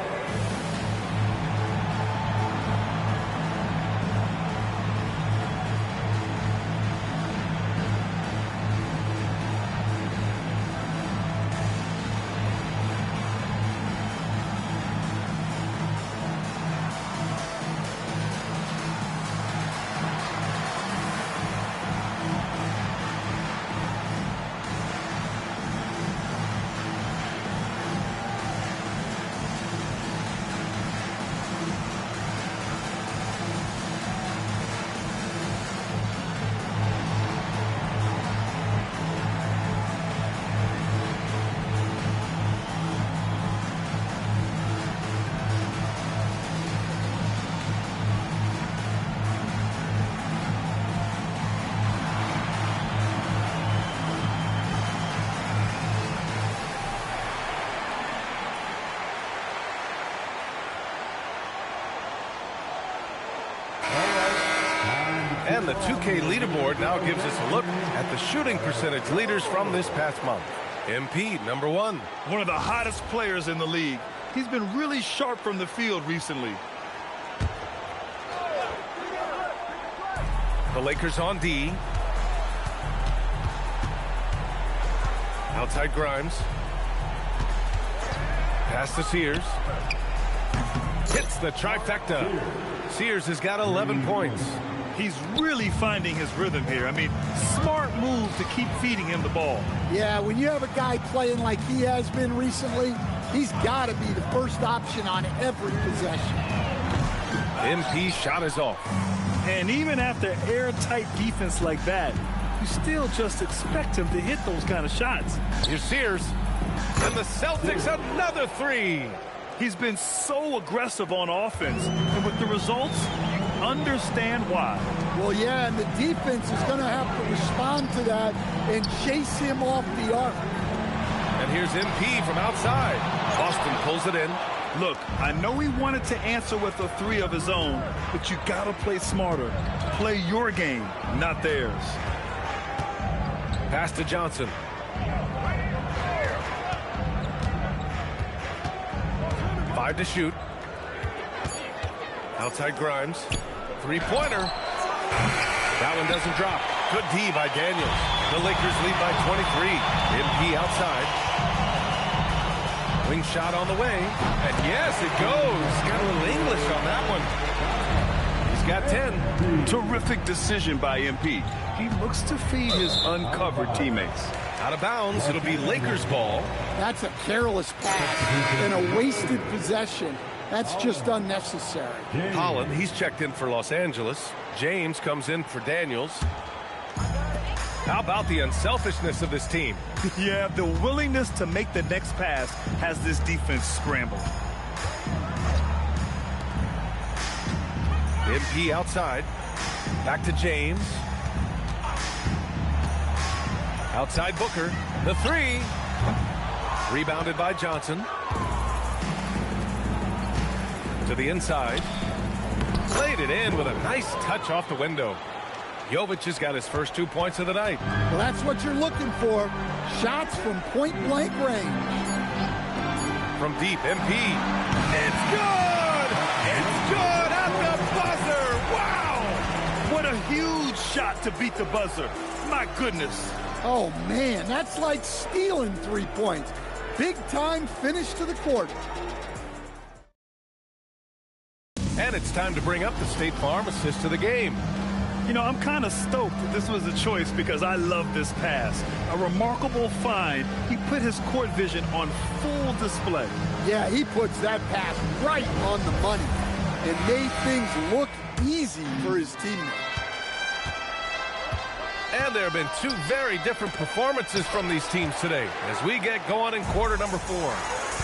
And the 2K leaderboard now gives us a look at the shooting percentage leaders from this past month. MP, number 1. One of the hottest players in the league. He's been really sharp from the field recently. The Lakers on D. Outside Grimes. Pass to Sears. Hits the trifecta. Sears has got 11 points. He's really finding his rhythm here. I mean, smart move to keep feeding him the ball. Yeah, when you have a guy playing like he has been recently, he's got to be the first option on every possession. MP shot is off. And even after airtight defense like that, you still just expect him to hit those kind of shots. Here's Sears. And the Celtics another 3. He's been so aggressive on offense. And with the results, you understand why. Well, yeah, and the defense is going to have to respond to that and chase him off the arc. And here's MP from outside. Boston pulls it in. Look, I know he wanted to answer with a 3 of his own, but you got to play smarter. Play your game, not theirs. Pass to Johnson. Five to shoot. Outside Grimes. 3-pointer. That one doesn't drop. Good D by Daniels. The Lakers lead by 23. MP outside. Wing shot on the way. And yes, it goes. Got a little English on that one. He's got 10. Terrific decision by MP. He looks to feed his uncovered teammates. Out of bounds. It'll be Lakers ball. That's a careless pass and a wasted possession. That's just unnecessary. Holland, he's checked in for Los Angeles. James comes in for Daniels. How about the unselfishness of this team? Yeah, the willingness to make the next pass has this defense scrambled. MP outside. Back to James. Outside Booker. The 3. Rebounded by Johnson. To the inside. Played it in with a nice touch off the window. Jovic has got his first 2 points of the night. Well, that's what you're looking for. Shots from point-blank range. From deep, MP. It's good! It's good at the buzzer! Wow! What a huge shot to beat the buzzer. My goodness. Oh, man, that's like stealing 3 points. big-time finish to the quarter. And it's time to bring up the State Farm assist to the game. You know, I'm kind of stoked that this was a choice because I love this pass. A remarkable find. He put his court vision on full display. Yeah, he puts that pass right on the money and made things look easy for his teammates. And there have been two very different performances from these teams today as we get going in quarter number 4.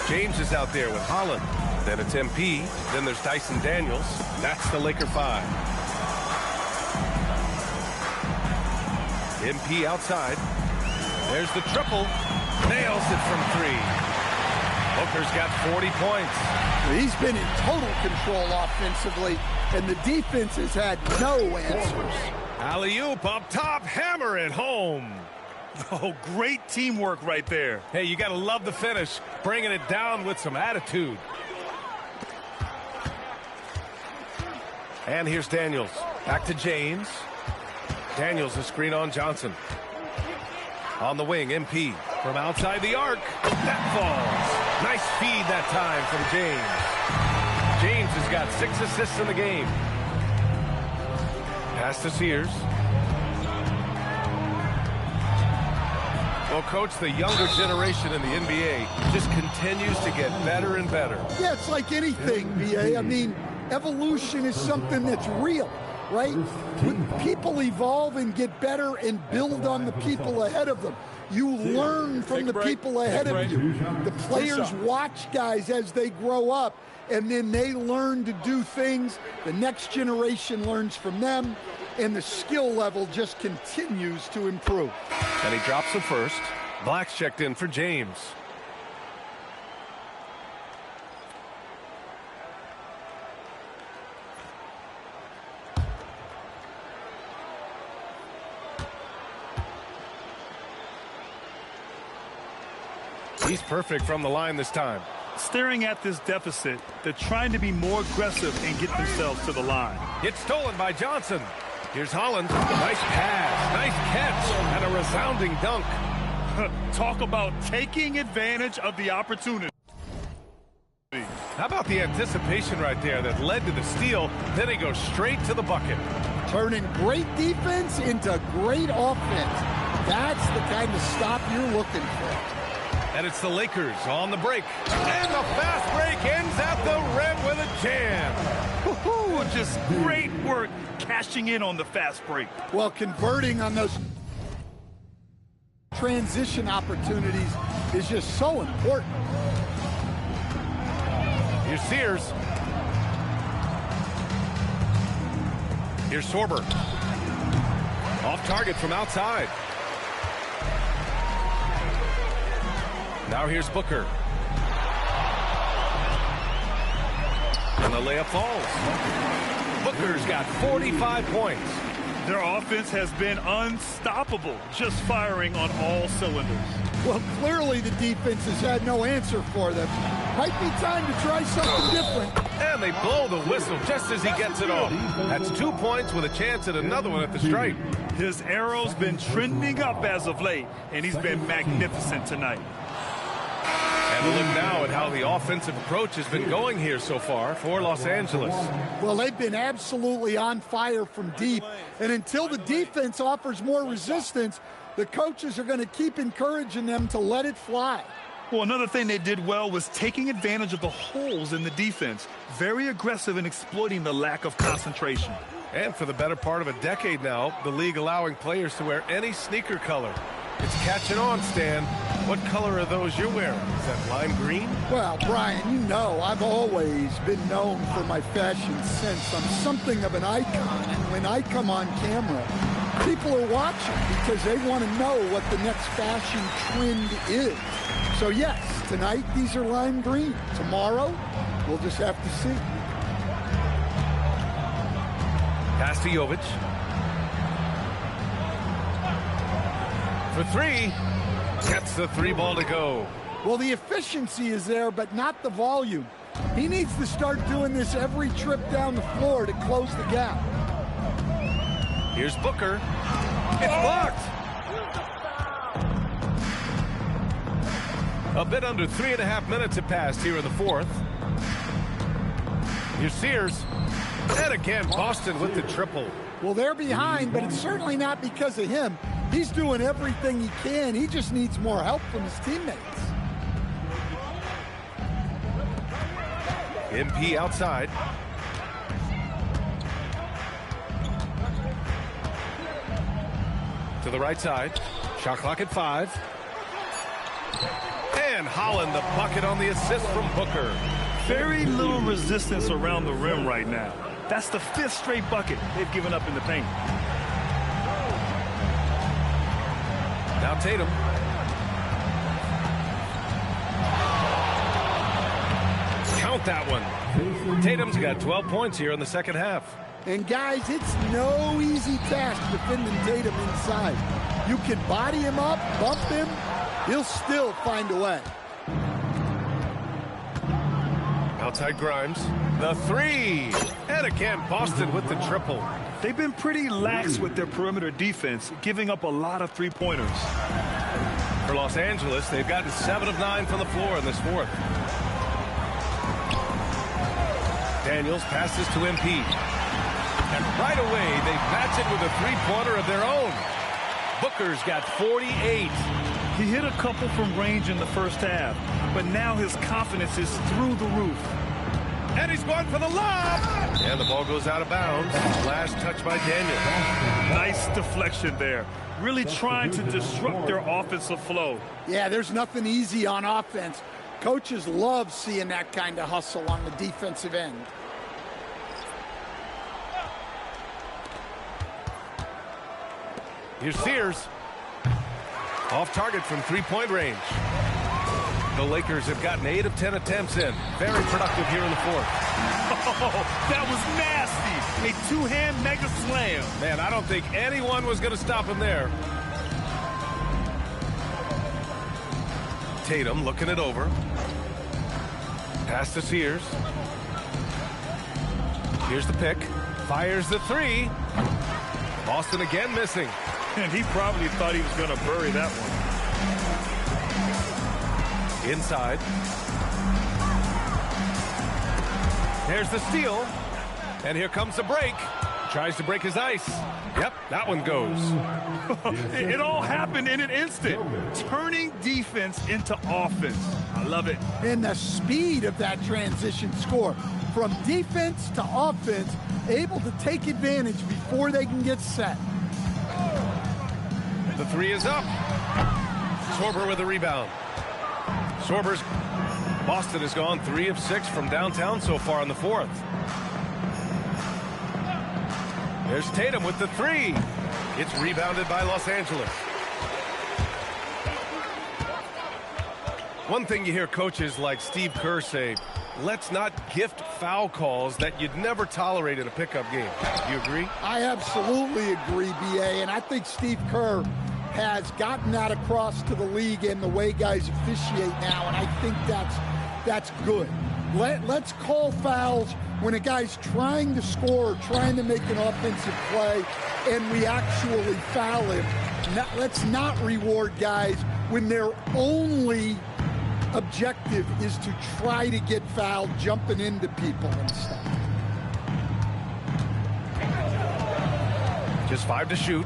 James is out there with Holland. Then it's MP. Then there's Dyson Daniels. That's the Laker 5. MP outside. There's the triple. Nails it from 3. Booker's got 40 points. He's been in total control offensively, and the defense has had no answers. Alley-oop up top. Hammer it home. Oh, great teamwork right there. Hey, you got to love the finish. Bringing it down with some attitude. And here's Daniels. Back to James. Daniels, a screen on Johnson. On the wing, MP. From outside the arc. That falls. Nice feed that time from James. James has got 6 assists in the game. Pass to Sears. Well, Coach, the younger generation in the NBA just continues to get better and better. Yeah, it's like anything, BA. I mean, evolution is something that's real, right? People evolve and get better and build on the people ahead of them. You learn from the people ahead of you. The players watch guys as they grow up, and then they learn to do things. The next generation learns from them, and the skill level just continues to improve. And he drops the first. Black's checked in for James. He's perfect from the line this time. Staring at this deficit, they're trying to be more aggressive and get themselves to the line. It's stolen by Johnson. Here's Holland. Nice pass, nice catch, and a resounding dunk. Talk about taking advantage of the opportunity. How about the anticipation right there that led to the steal? Then he goes straight to the bucket. Turning great defense into great offense. That's the kind of stop you're looking for. And it's the Lakers on the break. And the fast break ends at the rim with a jam. Woo-hoo, just great work cashing in on the fast break. Well, converting on those transition opportunities is just so important. Here's Sears. Here's Sorber. Off target from outside. Now here's Booker. And the layup falls. Booker's got 45 points. Their offense has been unstoppable, just firing on all cylinders. Well, clearly the defense has had no answer for them. Might be time to try something different. And they blow the whistle just as he gets it off. That's 2 points with a chance at another one at the stripe. His arrow's been trending up as of late, and he's been magnificent tonight. And look now at how the offensive approach has been going here so far for Los Angeles. Well, they've been absolutely on fire from deep. And until the defense offers more resistance, the coaches are going to keep encouraging them to let it fly. Well, another thing they did well was taking advantage of the holes in the defense. Very aggressive in exploiting the lack of concentration. And for the better part of a decade now, the league allowing players to wear any sneaker color. It's catching on, Stan. What color are those you're wearing? Is that lime green? Well, Brian, you know I've always been known for my fashion sense. I'm something of an icon, and when I come on camera, people are watching because they want to know what the next fashion trend is. So yes, tonight these are lime green. Tomorrow, we'll just have to see. Pass to Jovic. For 3, gets the 3 ball to go. Well, the efficiency is there, but not the volume. He needs to start doing this every trip down the floor to close the gap. Here's Booker. It's blocked. A bit under 3.5 minutes have passed here in the fourth. Here's Sears. And again, Boston with the triple. Well, they're behind, but it's certainly not because of him. He's doing everything he can. He just needs more help from his teammates. MP outside. To the right side. Shot clock at 5. And Holland the bucket on the assist from Booker. Very little resistance around the rim right now. That's the 5th straight bucket they've given up in the paint. Now Tatum. Count that one. Tatum's got 12 points here in the second half. And guys, it's no easy task defending Tatum inside. You can body him up, bump him, he'll still find a way. Outside Grimes. The 3. And again, Boston with the triple. They've been pretty lax with their perimeter defense, giving up a lot of three-pointers. For Los Angeles, they've gotten 7 of 9 from the floor in this fourth. Daniels passes to MP. And right away, they match it with a three-pointer of their own. Booker's got 48. He hit a couple from range in the first half, but now his confidence is through the roof. And he's going for the lob. And the ball goes out of bounds. Last touch by Daniels. Nice deflection there. Really trying to disrupt their offensive flow. Yeah, there's nothing easy on offense. Coaches love seeing that kind of hustle on the defensive end. Here's Sears. Off target from three-point range. The Lakers have gotten 8 of 10 attempts in. Very productive here in the fourth. Oh, that was nasty. A two-hand mega slam. Man, I don't think anyone was going to stop him there. Tatum looking it over. Pass to Sears. Here's the pick. Fires the 3. Boston again missing. And he probably thought he was going to bury that one. Inside. There's the steal. And here comes the break. Tries to break his ice. Yep, that one goes. It all happened in an instant. Turning defense into offense. I love it. And the speed of that transition score. From defense to offense, able to take advantage before they can get set. The 3 is up. Sorber with a rebound. Sorber's Boston has gone 3 of 6 from downtown so far in the fourth. There's Tatum with the 3. It's rebounded by Los Angeles. One thing you hear coaches like Steve Kerr say, let's not gift foul calls that you'd never tolerate in a pickup game. Do you agree? I absolutely agree, B.A., and I think Steve Kerr has gotten that across to the league and the way guys officiate now, and I think that's good. Let's call fouls when a guy's trying to score, trying to make an offensive play, and we actually foul him. Let's not reward guys when their only objective is to try to get fouled, jumping into people and stuff. Just 5 to shoot.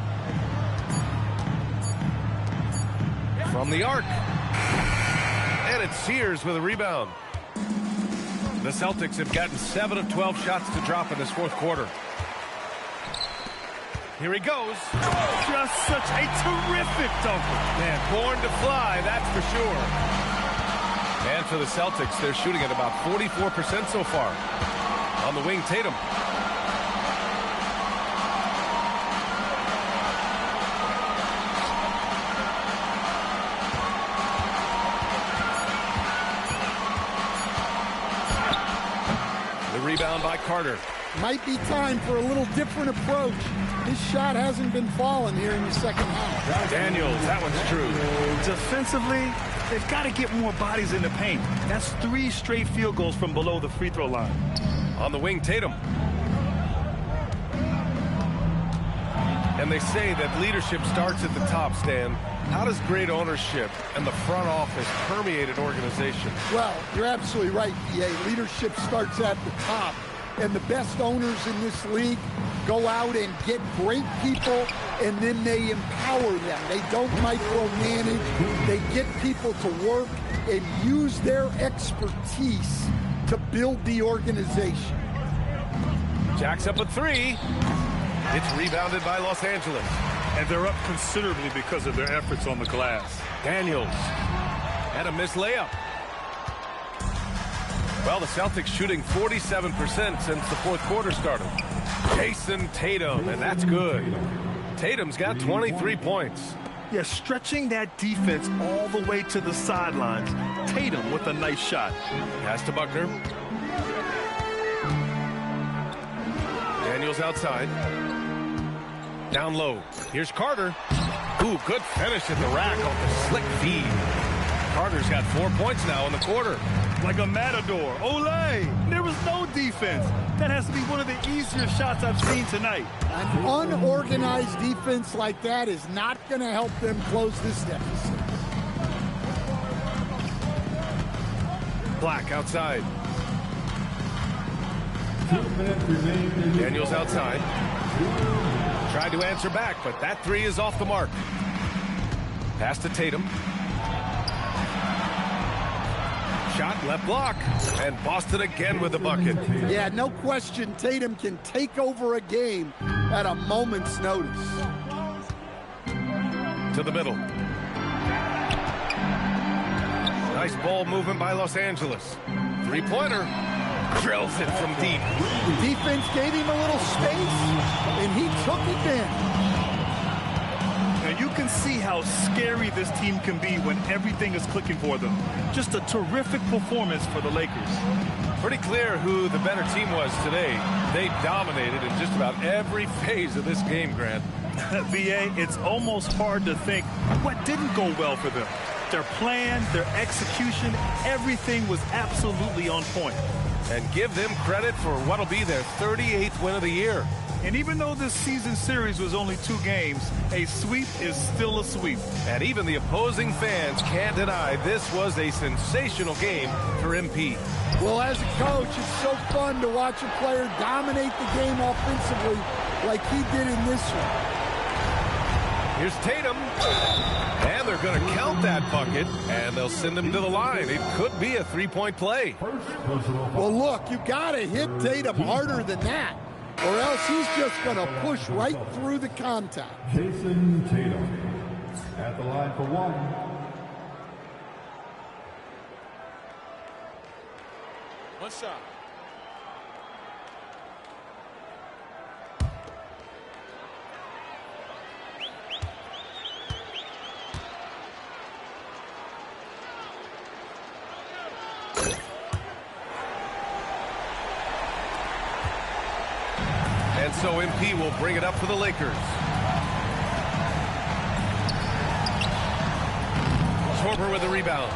From the arc. And it's Sears with a rebound. The Celtics have gotten 7 of 12 shots to drop in this fourth quarter. Here he goes. Just such a terrific dunker. Man, born to fly, that's for sure. And for the Celtics, they're shooting at about 44% so far. On the wing, Tatum. The rebound by Carter. Might be time for a little different approach. His shot hasn't been falling here in the second half. Daniels, that one's true. Defensively, they've got to get more bodies in the paint. That's 3 straight field goals from below the free throw line. On the wing, Tatum. And they say that leadership starts at the top, Stan. How does great ownership and the front office permeate an organization? Well, you're absolutely right, DA. Leadership starts at the top. And the best owners in this league go out and get great people, and then they empower them. They don't micromanage. They get people to work and use their expertise to build the organization. Jacks up a three. It's rebounded by Los Angeles. And they're up considerably because of their efforts on the glass. Daniels. And a missed layup. Well, the Celtics shooting 47% since the fourth quarter started. Jason Tatum, and that's good. Tatum's got 23 points. Yeah, stretching that defense all the way to the sidelines. Tatum with a nice shot. Pass to Buckner. Daniels outside. Down low. Here's Carter. Ooh, good finish at the rack on the slick feed. Carter's got 4 points now in the quarter. Like a matador. Olé! There was no defense. That has to be one of the easier shots I've seen tonight. An unorganized defense like that is not going to help them close this deficit. Black outside. Daniels outside. Tried to answer back, but that three is off the mark. Pass to Tatum. Shot left block. And Boston again with the bucket. Yeah, no question Tatum can take over a game at a moment's notice. To the middle. Nice ball movement by Los Angeles. Three-pointer. Drills it from deep. The defense gave him a little space, and he took advantage. Now you can see how scary this team can be when everything is clicking for them. Just a terrific performance for the Lakers. Pretty clear who the better team was today. They dominated in just about every phase of this game, Grant. VA, it's almost hard to think what didn't go well for them. Their plan, their execution, everything was absolutely on point. And give them credit for what'll be their 38th win of the year. And even though this season series was only 2 games, a sweep is still a sweep. And even the opposing fans can't deny this was a sensational game for MP. Well, as a coach, it's so fun to watch a player dominate the game offensively like he did in this one. Here's Tatum. And they're going to count that bucket, and they'll send him to the line. It could be a three-point play. Well, look, you got to hit Tatum harder than that, or else he's just going to push right through the contact. Jason Tatum at the line for one. One shot. And so MP will bring it up for the Lakers. Torber with the rebound.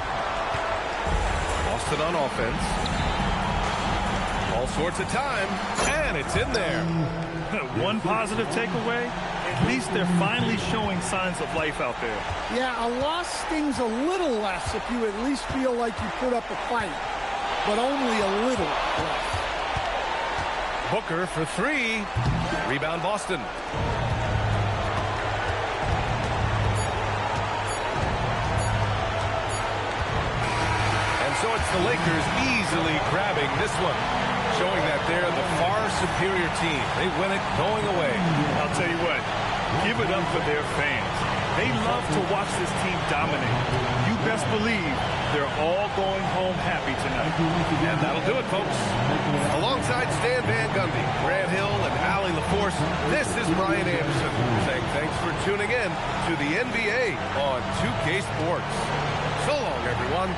Boston on offense. All sorts of time, and it's in there. One positive takeaway, at least they're finally showing signs of life out there. Yeah, a loss stings a little less if you at least feel like you put up a fight, but only a little less. Booker for three. Rebound Boston. And so it's the Lakers easily grabbing this one, showing that they're the far superior team. They win it going away. I'll tell you what, give it up for their fans. They love to watch this team dominate. You best believe they're all going home happy tonight. And that'll do it, folks. Alongside Stan Van Gundy, Grant Hill, and Allie LaForce, this is Brian Anderson saying thanks for tuning in to the NBA on 2K Sports. So long, everyone.